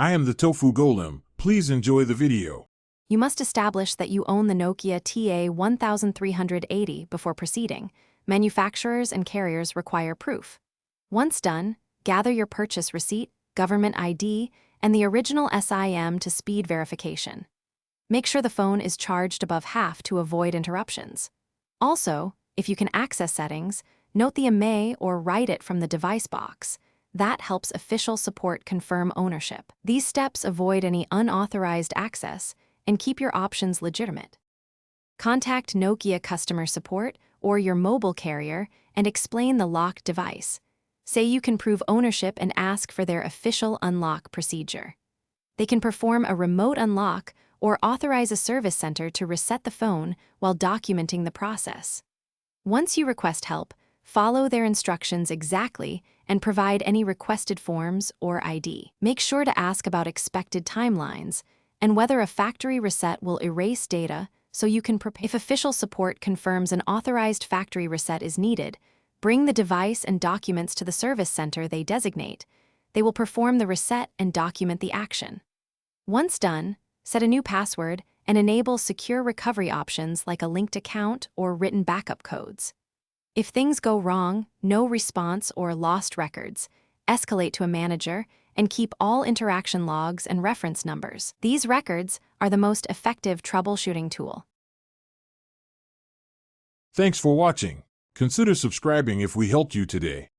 I am the Tofu Golem. Please enjoy the video. You must establish that you own the Nokia TA1380 before proceeding. Manufacturers and carriers require proof. Once done, gather your purchase receipt, government ID, and the original SIM to speed verification. Make sure the phone is charged above half to avoid interruptions. Also, if you can access settings, note the IMEI or write it from the device box. That helps official support confirm ownership. These steps avoid any unauthorized access and keep your options legitimate. Contact Nokia customer support or your mobile carrier and explain the locked device. Say you can prove ownership and ask for their official unlock procedure. They can perform a remote unlock or authorize a service center to reset the phone while documenting the process. Once you request help, follow their instructions exactly and provide any requested forms or ID. Make sure to ask about expected timelines and whether a factory reset will erase data so you can prepare. If official support confirms an authorized factory reset is needed, bring the device and documents to the service center they designate. They will perform the reset and document the action. Once done, set a new password and enable secure recovery options like a linked account or written backup codes. If things go wrong, no response or lost records, escalate to a manager and keep all interaction logs and reference numbers. These records are the most effective troubleshooting tool. Thanks for watching. Consider subscribing if we helped you today.